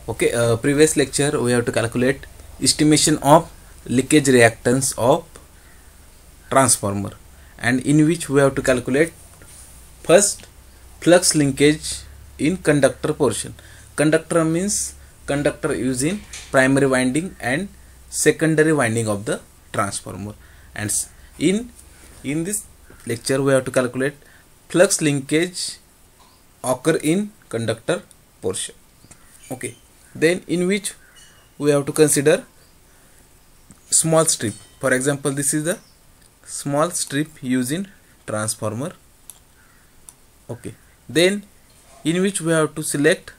Okay, previous lecture we have to calculate estimation of leakage reactance of transformer, and in which we have to calculate first flux linkage in conductor portion. Conductor means conductor used in primary winding and secondary winding of the transformer, and in this lecture we have to calculate flux linkage occur in conductor portion. Okay, then in which we have to consider small strip. For example, this is the small strip used in transformer. Okay, then in which we have to select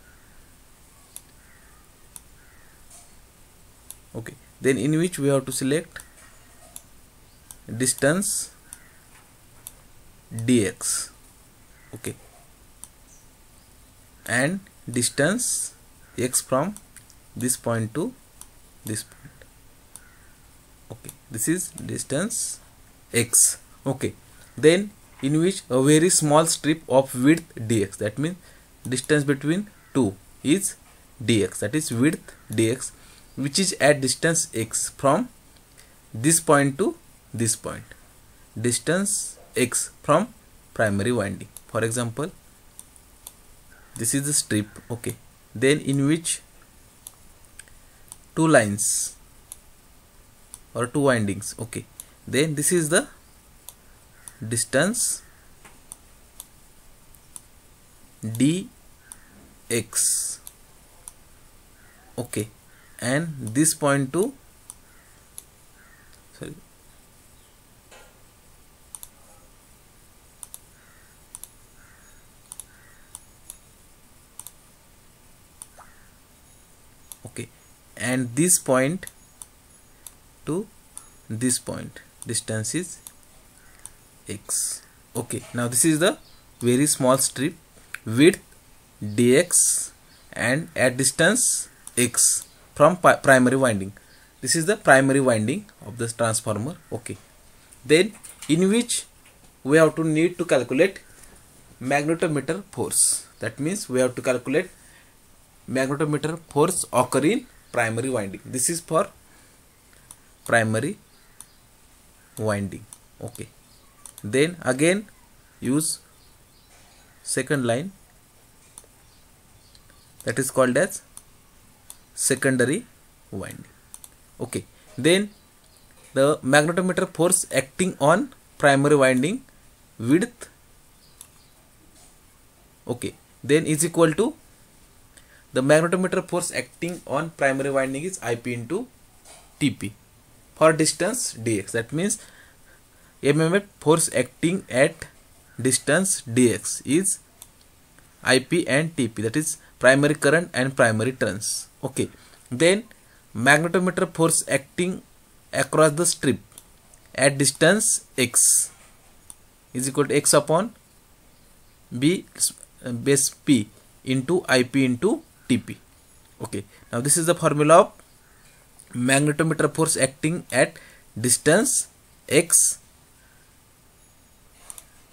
distance dx, okay, and distance x from this point to this point. Okay, this is distance x. Okay, then in which a very small strip of width dx, that means distance between two is dx, that is width dx, which is at distance x from this point to this point, distance x from primary winding. For example, this is the strip. Okay, then in which two lines or two windings. Okay, then this is the distance dx. Okay, and this point to okay, and this point to this point, distance is x. Okay, now this is the very small strip, width dx, and at distance x from primary winding. This is the primary winding of this transformer. Okay, then in which we have to need to calculate magnetometer force. That means we have to calculate magnetometer force occur in primary winding. This is for primary winding. Okay, then again use second line, that is called as secondary winding. Okay, then the magnetometer force acting on primary winding width, okay, then is equal to the magnetometer force acting on primary winding is IP into TP for distance dx. That means MMF force acting at distance dx is IP and TP, that is primary current and primary turns. Okay, then magnetometer force acting across the strip at distance x is equal to x upon b base p into IP into TP. Okay, now this is the formula of magnetometer force acting at distance x.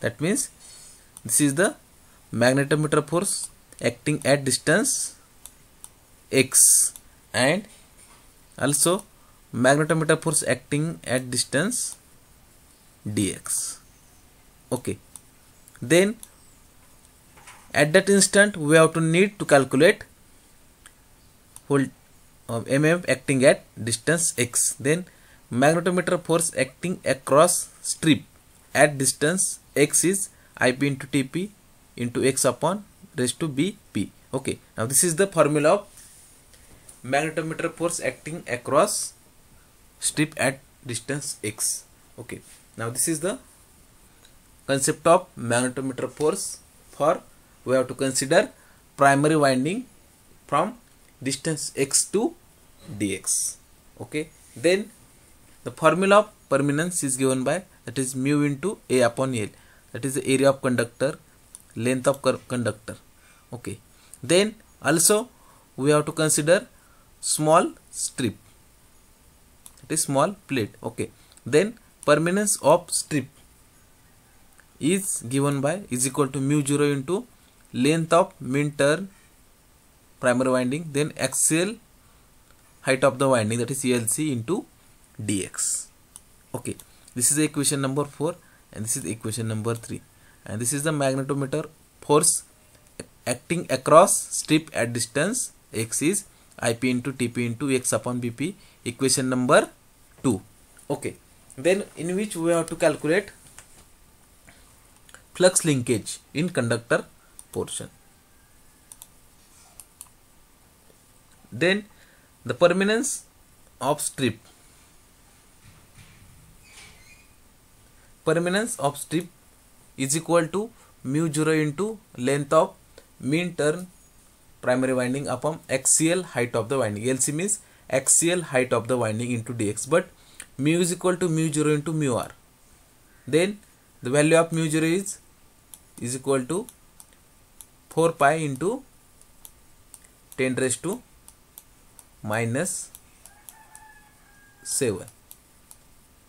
That means this is the magnetometer force acting at distance x, and also magnetometer force acting at distance dx. Okay, then at that instant we have to need to calculate MMF acting at distance x. Then magnetometer force acting across strip at distance x is IP into TP into x upon raised to BP. Okay, now this is the formula of magnetometer force acting across strip at distance x. Okay, now this is the concept of magnetometer force for we have to consider primary winding from distance x to dx. Okay, then the formula of permeance is given by, that is mu into A upon L, that is the area of conductor, length of conductor. Okay, then also we have to consider small strip, that is small plate. Okay, then permeance of strip is given by is equal to mu 0 into length of mean turn primary winding, then axial height of the winding, that is LC into dx. Okay, this is the equation number 4 and this is the equation number 3, and this is the magnetometer force acting across strip at distance x is Ip into Tp into x upon Bp, equation number 2. Okay, then in which we have to calculate flux linkage in conductor portion. Then the permanence of strip. Permanence of strip is equal to mu 0 into length of mean turn primary winding upon axial height of the winding. LC means axial height of the winding into dx, but mu is equal to mu 0 into mu r. Then the value of mu 0 is equal to 4 pi into 10 raised to minus 7.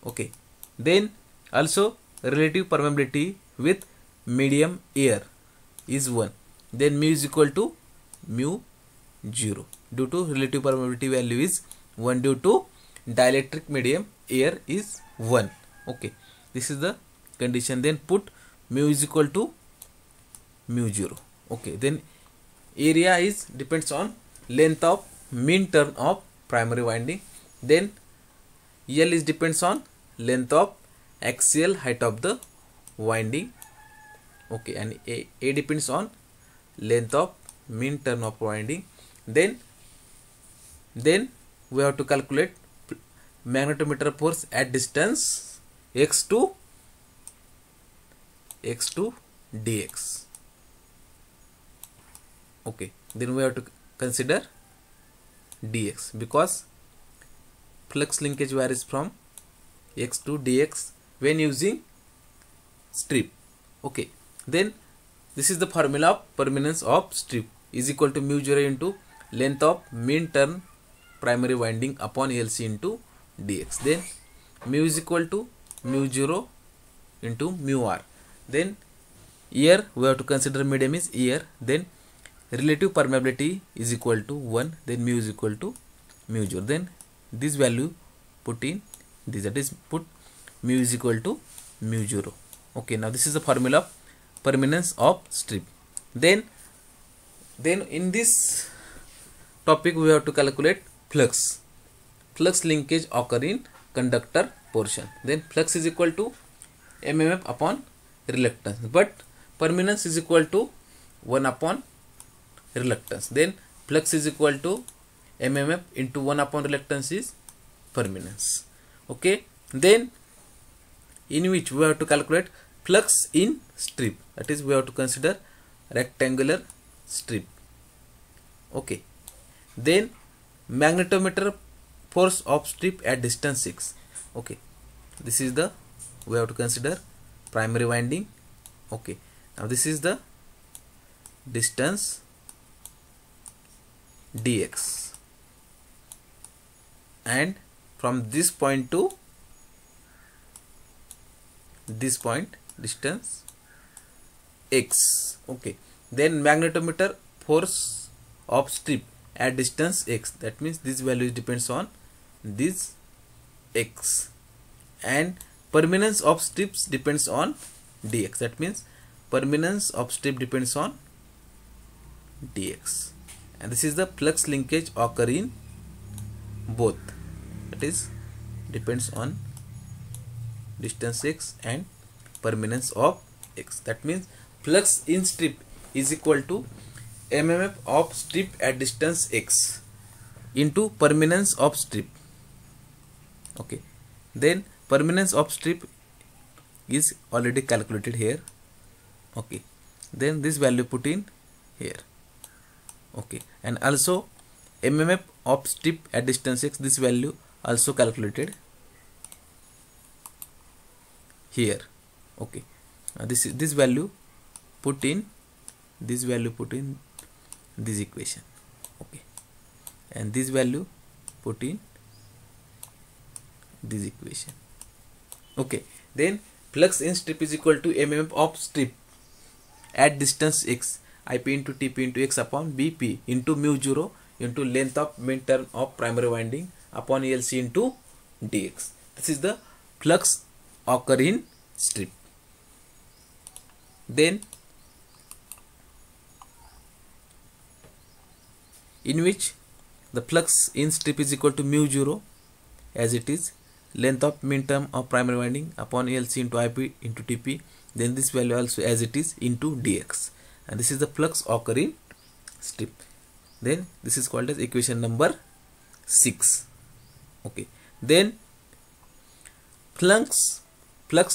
Okay, then also relative permeability with medium air is 1. Then mu is equal to mu 0 due to relative permeability value is 1 due to dielectric medium air is 1. Okay, this is the condition. Then put mu is equal to mu 0. Okay, then area is depends on length of mean turn of primary winding. Then L is depends on length of axial height of the winding. Okay, and A depends on length of mean turn of winding. Then we have to calculate magnetometer force at distance x to dx. Okay, then we have to consider dx because flux linkage varies from x to dx when using strip. Okay, then this is the formula of permanence of strip is equal to mu 0 into length of mean turn primary winding upon LC into dx. Then mu is equal to mu 0 into mu r. Then here we have to consider medium is air. Then relative permeability is equal to 1. Then mu is equal to mu 0. Then this value put in this, that is put mu is equal to mu 0. Okay, now this is the formula of permanence of strip. Then in this topic we have to calculate flux linkage occur in conductor portion. Then flux is equal to mmf upon reluctance, but permanence is equal to 1 upon reluctance. Then flux is equal to mmf into 1 upon reluctance is permanence. Okay, then in which we have to calculate flux in strip, that is we have to consider rectangular strip. Okay, then magnetometer force of strip at distance 6. Okay, this is the we have to consider primary winding. Okay, now this is the distance dx, and from this point to this point distance x. Okay, then magnetometer force of strip at distance x, that means this value depends on this x, and permanence of strips depends on dx, that means permanence of strip depends on dx, and this is the flux linkage occur in both, that is depends on distance x and permanence of x. That means flux in strip is equal to mmf of strip at distance x into permanence of strip. Okay, then permanence of strip is already calculated here. Okay, then this value put in here. Okay, and also mmf of strip at distance x, this value also calculated here. Okay, this value put in this equation. Okay, and this value put in this equation. Okay, then flux in strip is equal to mmf of strip at distance x. IP into TP into X upon BP into mu 0 into length of main term of primary winding upon LC into dx. This is the flux occur in strip. Then in which the flux in strip is equal to mu 0 as it is length of mean term of primary winding upon LC into IP into TP, then this value also as it is into dx, and this is the flux occur in strip. Then this is called as equation number 6. Okay, then flux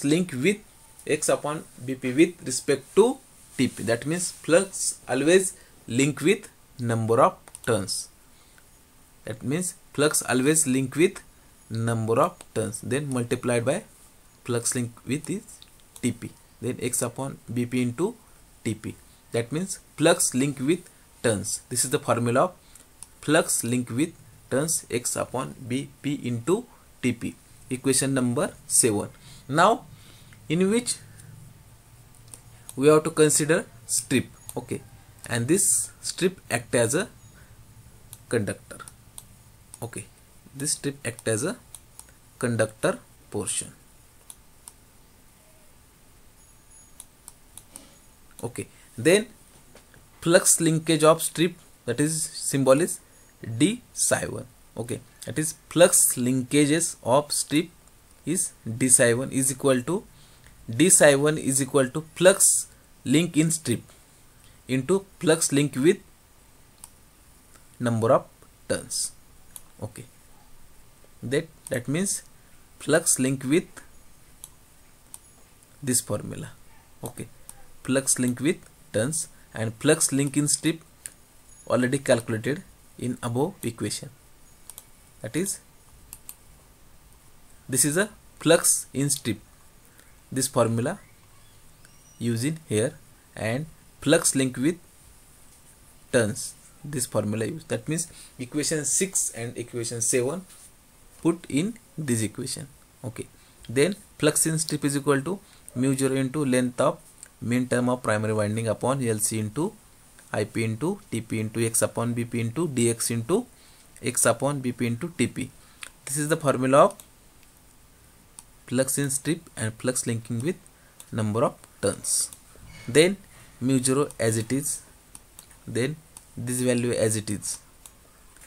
link with X upon BP with respect to TP, that means flux always link with number of turns, that means flux always link with number of turns, then multiplied by flux link with is TP, then X upon BP into TP, that means flux link with turns. This is the formula of flux link with turns X upon BP into TP, equation number 7. Now in which we have to consider strip. Okay, and this strip act as a conductor. Okay, this strip act as a conductor portion. Okay, then flux linkage of strip, that is symbol is d psi 1. Okay, that is flux linkages of strip is d psi 1 is equal to d psi 1 is equal to flux link in strip into flux link with number of turns. Okay, that means flux link with this formula. Okay, flux link with turns, and flux link in strip already calculated in above equation, that is this is a flux in strip, this formula using here, and flux link with turns, this formula used, that means equation 6 and equation 7 put in this equation. Okay, then flux in strip is equal to mu 0 into length of mean term of primary winding upon LC into IP into TP into X upon BP into dx into X upon BP into TP. This is the formula of flux in strip and flux linking with number of turns. Then mu 0 as it is, then this value as it is,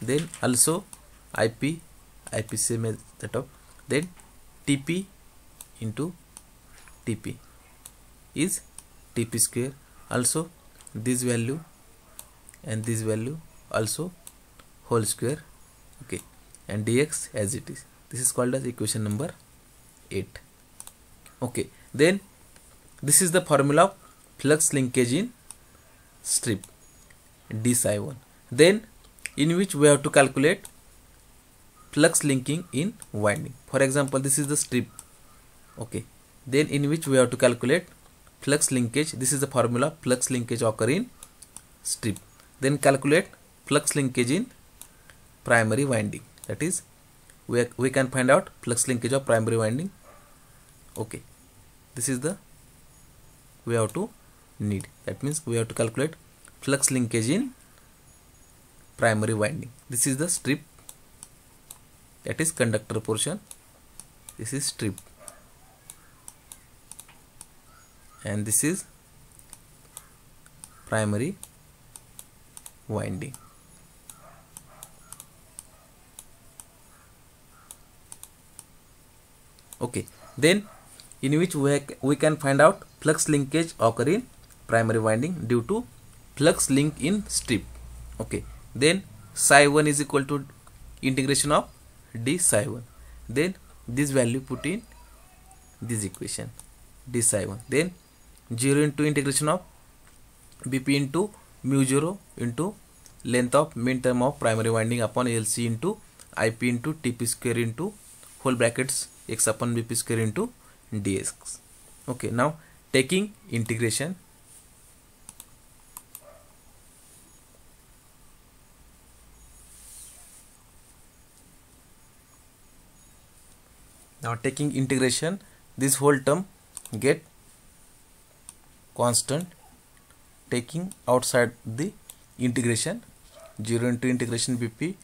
then also IP same as that of, then TP into TP is TP square, also this value and this value also whole square. Okay, and dx as it is. This is called as equation number 8. Okay, then this is the formula of flux linkage in strip d psi 1, then in which we have to calculate flux linking in winding. For example, this is the strip. Okay, then in which we have to calculate flux linkage. This is the formula, flux linkage occur in strip, then calculate flux linkage in primary winding, that is we can find out flux linkage of primary winding. Okay, this is the we have to need, that means we have to calculate flux linkage in primary winding. This is the strip, that is conductor portion, this is strip, and this is primary winding. Okay, then in which we can find out flux linkage occur in primary winding due to flux link in strip. Okay, then psi 1 is equal to integration of d psi 1, then this value put in this equation d psi 1, then 0 into integration of BP into mu 0 into length of mean term of primary winding upon LC into IP into TP square into whole brackets X upon BP square into dx. Okay, now taking integration, this whole term get constant, taking outside the integration 0 into integration Bp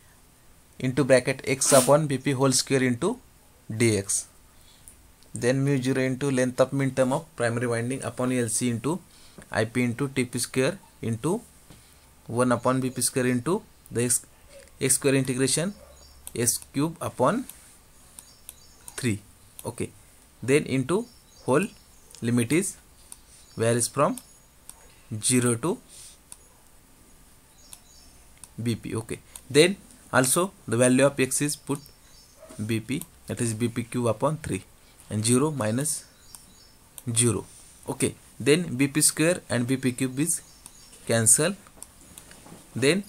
into bracket x upon Bp whole square into dx. Then mu 0 into length of mean term of primary winding upon LC into Ip into Tp square into 1 upon Bp square into the x square integration s cube upon 3. Okay, then into whole limit is varies from 0 to Bp. Okay, then also the value of x is put Bp, that is Bp cube upon 3 and 0 minus 0. Okay, then Bp square and Bp cube is cancel, then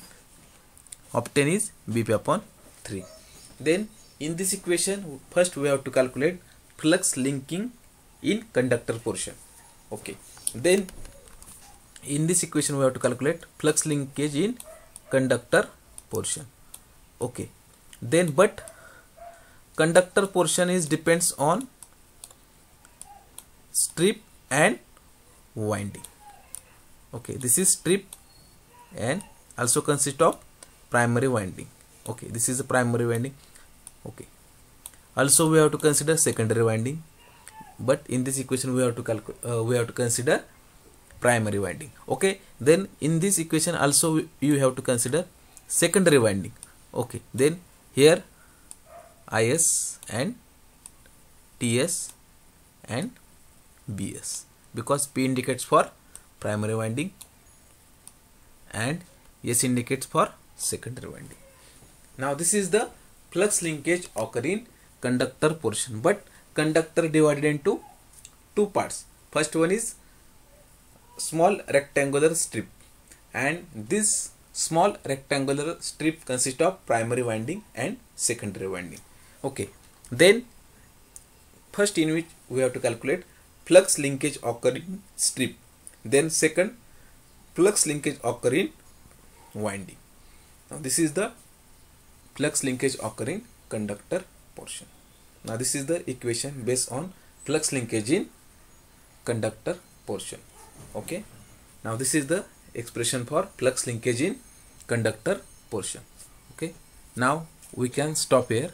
obtain is Bp upon 3. Then in this equation first we have to calculate flux linking in conductor portion. Okay, then in this equation we have to calculate flux linkage in conductor portion. Okay, then but conductor portion is depends on strip and winding. Okay, this is strip and also consist of primary winding. Okay, this is the primary winding. Okay, also we have to consider secondary winding, but in this equation we have to consider primary winding. Okay, then in this equation also you have to consider secondary winding. Okay, then here IS and TS and BS, because P indicates for primary winding and S indicates for secondary winding. Now this is the flux linkage occur in conductor portion, but conductor divided into two parts. First one is small rectangular strip, and this small rectangular strip consists of primary winding and secondary winding. Okay, then first in which we have to calculate flux linkage occur in strip, then second flux linkage occur in winding. Now this is the flux linkage occur in conductor portion. Now this is the equation based on flux linkage in conductor portion. Okay, now this is the expression for flux linkage in conductor portion. Okay, now we can stop here.